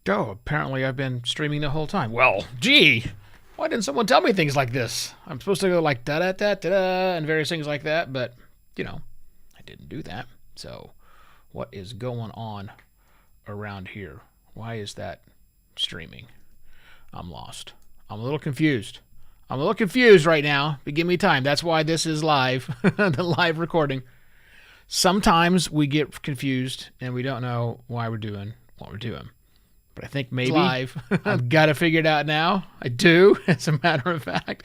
Oh, apparently I've been streaming the whole time. Well, gee, why didn't someone tell me things like this? I'm supposed to go like da da da da da and various things like that, but I didn't do that. So, what is going on around here? Why is that streaming? I'm lost. I'm a little confused. I'm a little confused right now, but give me time. That's why this is live, the live recording. Sometimes we get confused and we don't know why we're doing what we're doing. But I think maybe live. I've got to figure it out now. I do, as a matter of fact.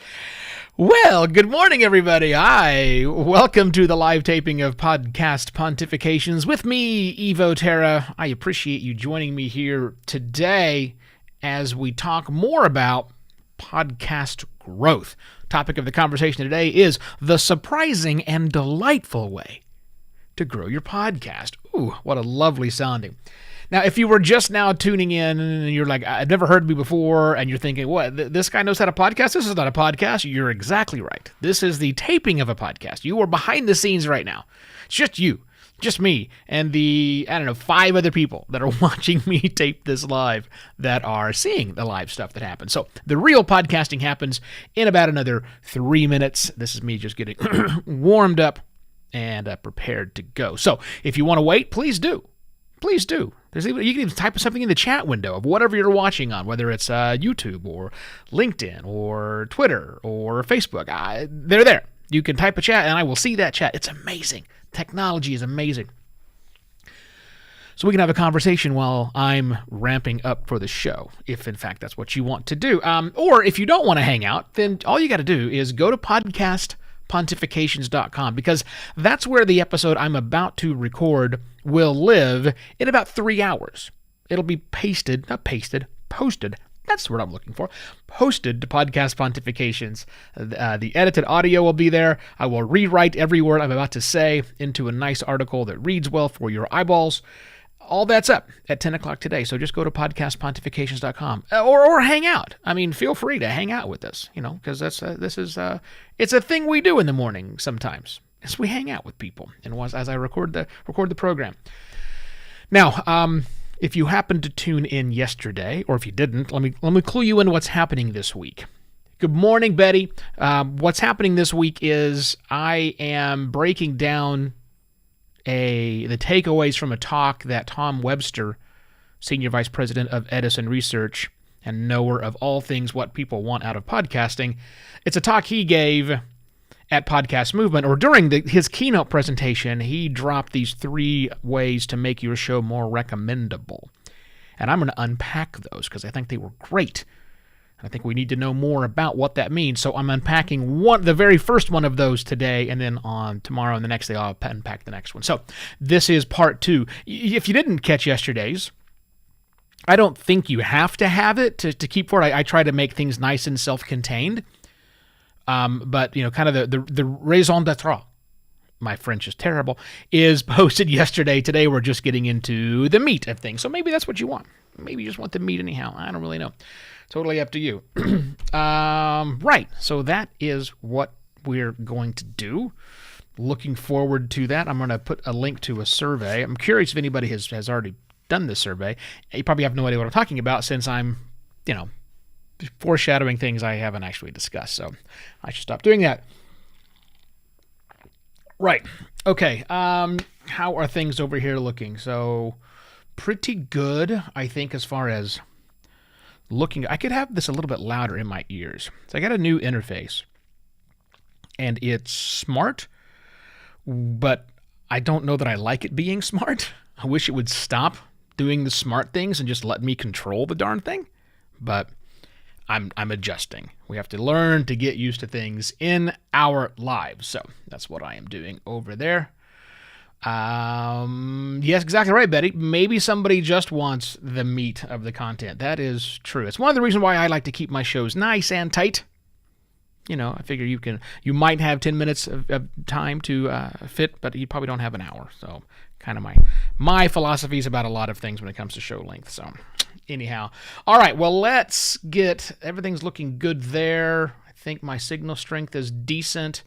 Well, good morning, everybody. Welcome to the live taping of Podcast Pontifications with me, Evo Terra. I appreciate you joining me here today as we talk more about podcast growth. Topic of the conversation today is the surprising and delightful way to grow your podcast. Ooh, what a lovely sounding. Now, if you were just now tuning in and you're like, I've never heard of me before, and you're thinking, what, this guy knows how to podcast? This is not a podcast. You're exactly right. This is the taping of a podcast. You are behind the scenes right now. It's just you, just me, and the, 5 other people that are watching me tape this live that are seeing the live stuff that happens. So the real podcasting happens in about another 3 minutes. This is me just getting warmed up and prepared to go. So if you want to wait, please do. Please do. You can even type something in the chat window of whatever you're watching on, whether it's YouTube or LinkedIn or Twitter or Facebook. They're there. You can type a chat and I will see that chat. It's amazing. Technology is amazing. So we can have a conversation while I'm ramping up for the show, if in fact that's what you want to do. Or if you don't want to hang out, then all you got to do is go to podcastpontifications.com, because that's where the episode I'm about to record will live in about 3 hours. It'll be posted. That's the word I'm looking for. Posted to Podcast Pontifications. The edited audio will be there. I will rewrite every word I'm about to say into a nice article that reads well for your eyeballs. All that's up at 10 o'clock today. So just go to podcastpontifications.com or hang out. I mean, feel free to hang out with us, because it's a thing we do in the morning sometimes. As we hang out with people and as I record the program. Now, if you happened to tune in yesterday, or if you didn't, let me clue you in what's happening this week. Good morning, Betty. What's happening this week is I am breaking down the takeaways from a talk that Tom Webster, Senior Vice President of Edison Research and knower of all things what people want out of podcasting. It's a talk he gave at Podcast Movement, or during his keynote presentation. He dropped these 3 ways to make your show more recommendable. And I'm going to unpack those because I think they were great. I think we need to know more about what that means. So I'm unpacking the very first one of those today, and then on tomorrow and the next day I'll unpack the next one. So this is part 2. If you didn't catch yesterday's, I don't think you have to have it to keep for it. I try to make things nice and self-contained. But kind of the raison d'etre, my French is terrible, is posted yesterday. Today we're just getting into the meat of things. So maybe that's what you want. Maybe you just want the meat anyhow. I don't really know. Totally up to you. Right. So that is what we're going to do. Looking forward to that. I'm going to put a link to a survey. I'm curious if anybody has already done this survey. You probably have no idea what I'm talking about since I'm, foreshadowing things I haven't actually discussed. So I should stop doing that. Right. Okay. How are things over here looking? So pretty good, I think, as far as looking. I could have this a little bit louder in my ears. So I got a new interface, and it's smart, but I don't know that I like it being smart. I wish it would stop doing the smart things and just let me control the darn thing. But I'm adjusting. We have to learn to get used to things in our lives. So that's what I am doing over there. Yes, exactly right, Betty. Maybe somebody just wants the meat of the content. That is true. It's one of the reasons why I like to keep my shows nice and tight. You know, I figure you might have 10 minutes of time to fit, but you probably don't have an hour. So kind of my philosophy is about a lot of things when it comes to show length. So anyhow, all right, well, everything's looking good there. I think my signal strength is decent.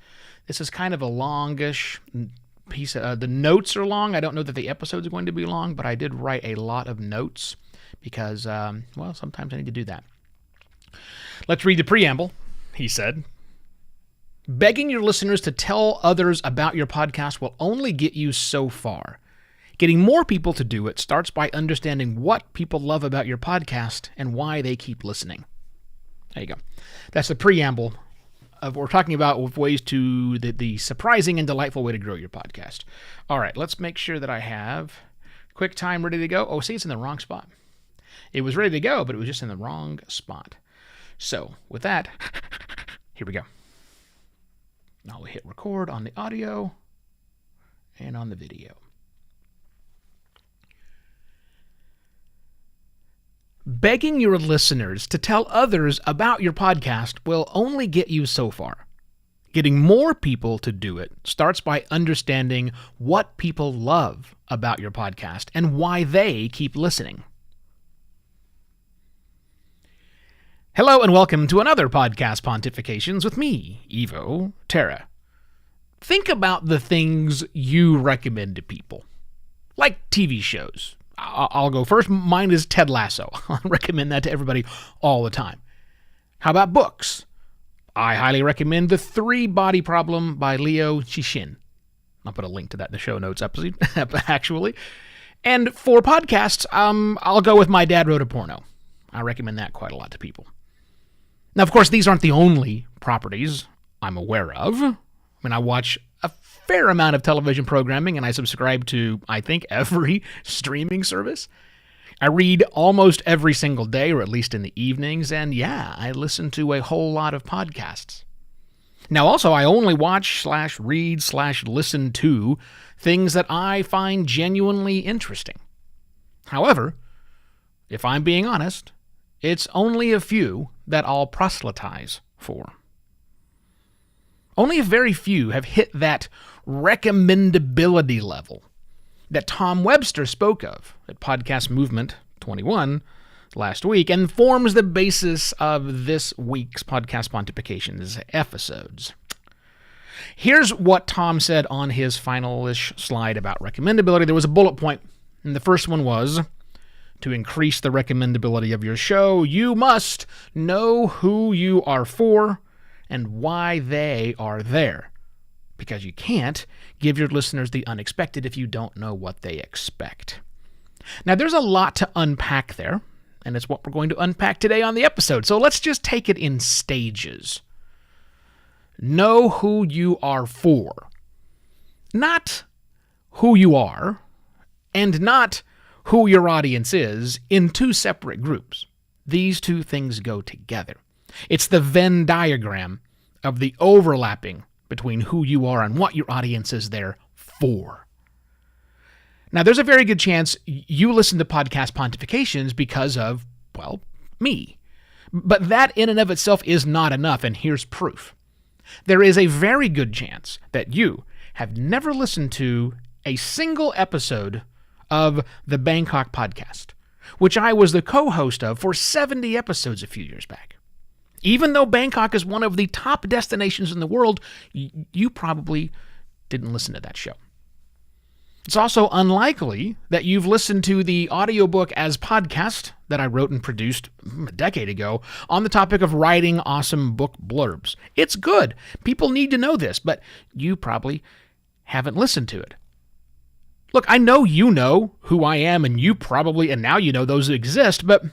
This is kind of a longish piece. The notes are long. I don't know that the episodes are going to be long, but I did write a lot of notes because, sometimes I need to do that. Let's read the preamble. He said, begging your listeners to tell others about your podcast will only get you so far. Getting more people to do it starts by understanding what people love about your podcast and why they keep listening. There you go. That's the preamble of what we're talking about with ways to the surprising and delightful way to grow your podcast. All right, let's make sure that I have QuickTime ready to go. Oh, see, it's in the wrong spot. It was ready to go, but it was just in the wrong spot. So with that, here we go. I'll hit record on the audio and on the video. Begging your listeners to tell others about your podcast will only get you so far. Getting more people to do it starts by understanding what people love about your podcast and why they keep listening. Hello and welcome to another Podcast Pontifications with me, Evo Terra. Think about the things you recommend to people, like TV shows. I'll go first. Mine is Ted Lasso. I recommend that to everybody all the time. How about books? I highly recommend The Three Body Problem by Leo Cixin. I'll put a link to that in the show notes episode, actually. And for podcasts, I'll go with My Dad Wrote a Porno. I recommend that quite a lot to people. Now, of course, these aren't the only properties I'm aware of. I mean, I watch a fair amount of television programming, and I subscribe to, I think, every streaming service. I read almost every single day, or at least in the evenings, and yeah, I listen to a whole lot of podcasts. Now, also, I only watch /read/listen to things that I find genuinely interesting. However, if I'm being honest, it's only a few that I'll proselytize for. Only a very few have hit that recommendability level that Tom Webster spoke of at Podcast Movement 21 last week and forms the basis of this week's Podcast Pontifications episodes. Here's what Tom said on his final-ish slide about recommendability. There was a bullet point, and the first one was, to increase the recommendability of your show, you must know who you are for and why they are there. Because you can't give your listeners the unexpected if you don't know what they expect. Now, there's a lot to unpack there, and it's what we're going to unpack today on the episode. So let's just take it in stages. Know who you are for. Not who you are, and not who your audience is in two separate groups. These two things go together. It's the Venn diagram of the overlapping between who you are and what your audience is there for. Now, there's a very good chance you listen to Podcast Pontifications because of, well, me. But that in and of itself is not enough, and here's proof. There is a very good chance that you have never listened to a single episode of the Bangkok podcast, which I was the co-host of for 70 episodes a few years back. Even though Bangkok is one of the top destinations in the world, you probably didn't listen to that show. It's also unlikely that you've listened to the audiobook as podcast that I wrote and produced a decade ago on the topic of writing awesome book blurbs. It's good. People need to know this, but you probably haven't listened to it. Look, I know you know who I am, and you probably, and now you know those exist, but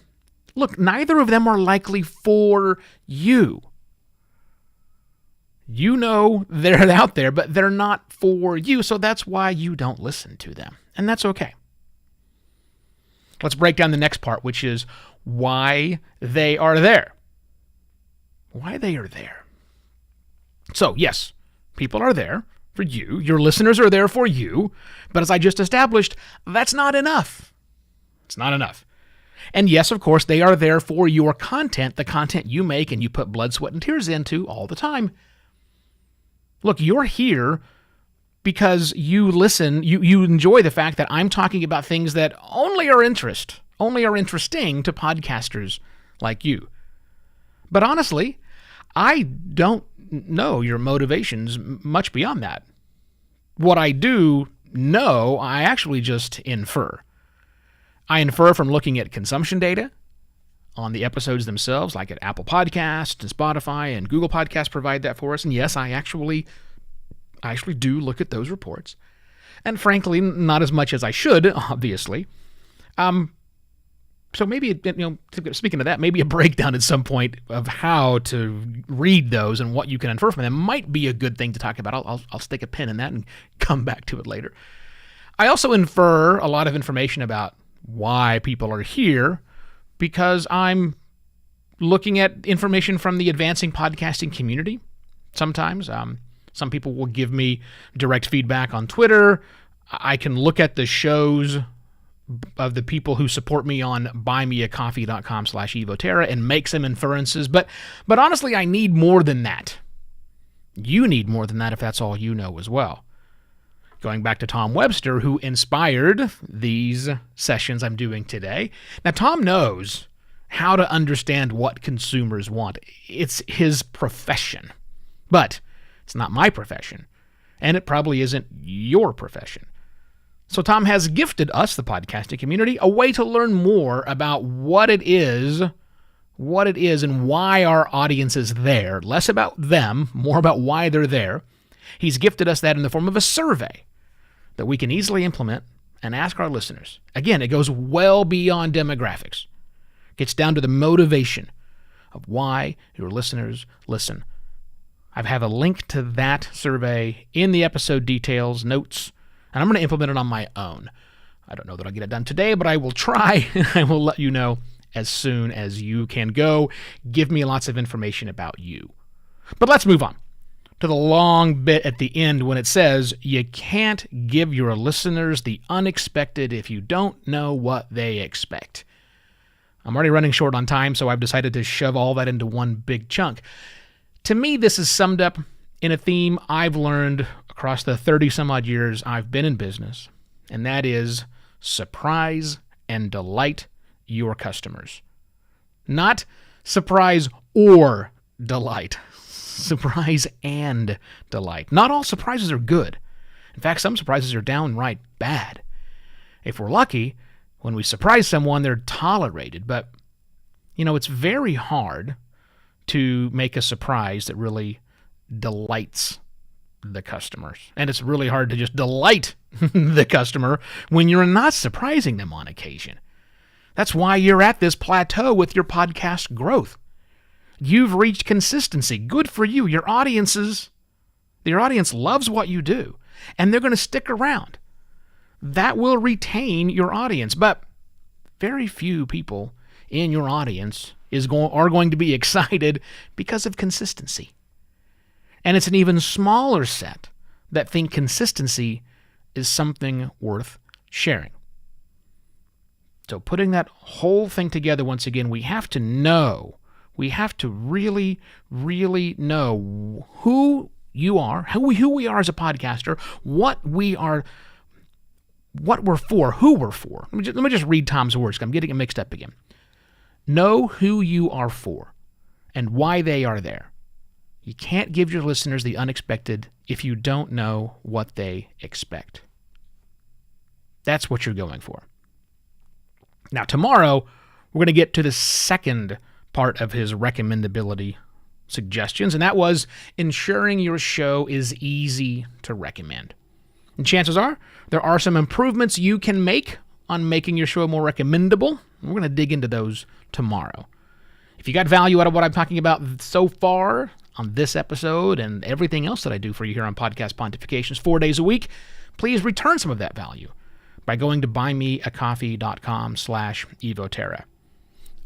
look, neither of them are likely for you. You know they're out there, but they're not for you, so that's why you don't listen to them. And that's okay. Let's break down the next part, which is why they are there. Why they are there. So, yes, people are there for you. Your listeners are there for you. But as I just established, that's not enough. It's not enough. And yes, of course, they are there for your content, the content you make and you put blood, sweat, and tears into all the time. Look, you're here because you listen, you enjoy the fact that I'm talking about things that only are interesting to podcasters like you. But honestly, I don't know your motivations much beyond that. What I do know, I actually just infer. I infer from looking at consumption data on the episodes themselves, like at Apple Podcasts and Spotify and Google Podcasts provide that for us. And yes, I actually do look at those reports. And frankly, not as much as I should, obviously. So maybe, speaking of that, maybe a breakdown at some point of how to read those and what you can infer from them might be a good thing to talk about. I'll stick a pin in that and come back to it later. I also infer a lot of information about why people are here because I'm looking at information from the advancing podcasting community. Sometimes some people will give me direct feedback on Twitter. I can look at the shows of the people who support me on buymeacoffee.com/evoterra and make some inferences. But honestly, I need more than that. You need more than that if that's all you know as well. Going back to Tom Webster, who inspired these sessions I'm doing today. Now, Tom knows how to understand what consumers want. It's his profession. But it's not my profession. And it probably isn't your profession. So Tom has gifted us, the podcasting community, a way to learn more about what it is and why our audience is there. Less about them, more about why they're there. He's gifted us that in the form of a survey that we can easily implement and ask our listeners. Again, it goes well beyond demographics. It gets down to the motivation of why your listeners listen. I have a link to that survey in the episode details, notes, and I'm going to implement it on my own. I don't know that I'll get it done today, but I will try. I will let you know as soon as you can go. Give me lots of information about you. But let's move on to the long bit at the end when it says, you can't give your listeners the unexpected if you don't know what they expect. I'm already running short on time, so I've decided to shove all that into one big chunk. To me, this is summed up in a theme I've learned across the 30-some-odd years I've been in business, and that is surprise and delight your customers. Not surprise or delight. Surprise and delight. Not all surprises are good. In fact, some surprises are downright bad. If we're lucky, when we surprise someone, they're tolerated. But, it's very hard to make a surprise that really delights the customers. And it's really hard to just delight the customer when you're not surprising them on occasion. That's why you're at this plateau with your podcast growth. You've reached consistency. Good for you. Your audience loves what you do, and they're going to stick around. That will retain your audience, but very few people in your audience are going to be excited because of consistency. And it's an even smaller set that think consistency is something worth sharing. So putting that whole thing together once again, we have to really, really know who you are, who we are as a podcaster, what we're for, who we're for. Let me just read Tom's words. I'm getting it mixed up again. Know who you are for and why they are there. You can't give your listeners the unexpected if you don't know what they expect. That's what you're going for. Now, tomorrow, we're going to get to the second part of his recommendability suggestions, and that was ensuring your show is easy to recommend. And chances are, there are some improvements you can make on making your show more recommendable. We're going to dig into those tomorrow. If you got value out of what I'm talking about so far, on this episode and everything else that I do for you here on Podcast Pontifications 4 days a week, please return some of that value by going to buymeacoffee.com/evoterra.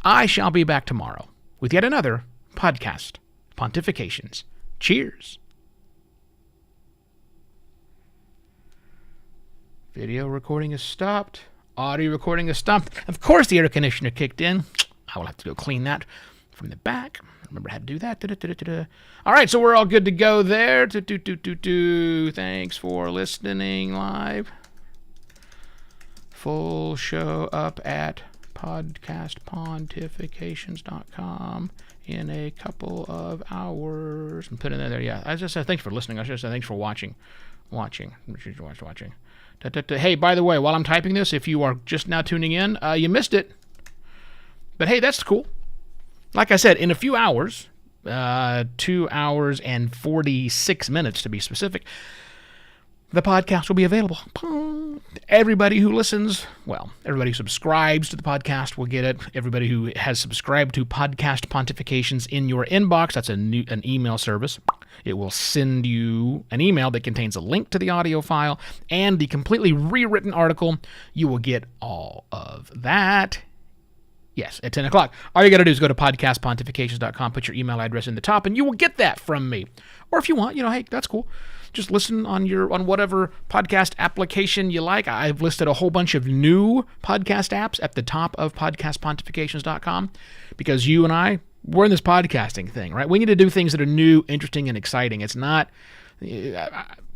I shall be back tomorrow with yet another Podcast Pontifications. Cheers. Video recording is stopped. Audio recording is stopped. Of course, the air conditioner kicked in. I will have to go clean that from the back. Remember how to do that. All right, so we're all good to go there. Thanks for listening live. Full show up at podcastpontifications.com in a couple of hours. I'm putting that there. Yeah, I just said thanks for listening. I should say thanks for watching. Hey, by the way, while I'm typing this, if you are just now tuning in, you missed it. But hey, that's cool. Like I said, in a few hours, 2 hours and 46 minutes to be specific, the podcast will be available. Everybody who listens, well, everybody who subscribes to the podcast will get it. Everybody who has subscribed to Podcast Pontifications in your inbox, that's an email service. It will send you an email that contains a link to the audio file and the completely rewritten article. You will get all of that. Yes, at 10 o'clock. All you got to do is go to podcastpontifications.com, put your email address in the top, and you will get that from me. Or if you want, hey, that's cool. Just listen on whatever podcast application you like. I've listed a whole bunch of new podcast apps at the top of podcastpontifications.com because you and I, we're in this podcasting thing, right? We need to do things that are new, interesting, and exciting. It's not...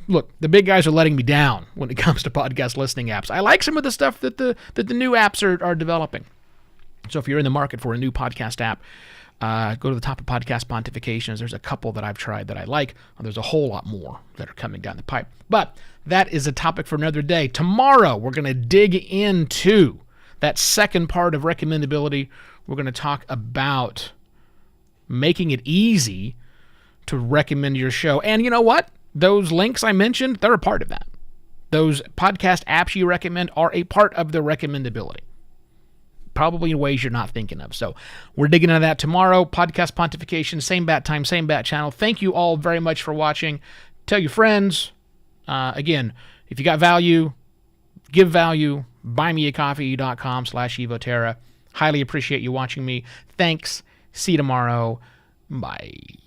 Look, the big guys are letting me down when it comes to podcast listening apps. I like some of the stuff that the new apps are developing. So if you're in the market for a new podcast app, go to the top of Podcast Pontifications. There's a couple that I've tried that I like. There's a whole lot more that are coming down the pipe. But that is a topic for another day. Tomorrow, we're going to dig into that second part of recommendability. We're going to talk about making it easy to recommend your show. And you know what? Those links I mentioned, they're a part of that. Those podcast apps you recommend are a part of the recommendability. Probably in ways you're not thinking of. So we're digging into that tomorrow. Podcast Pontification, same bat time, same bat channel. Thank you all very much for watching. Tell your friends. Again, if you got value, give value. Buymeacoffee.com/evoterra. Highly appreciate you watching me. Thanks. See you tomorrow. Bye.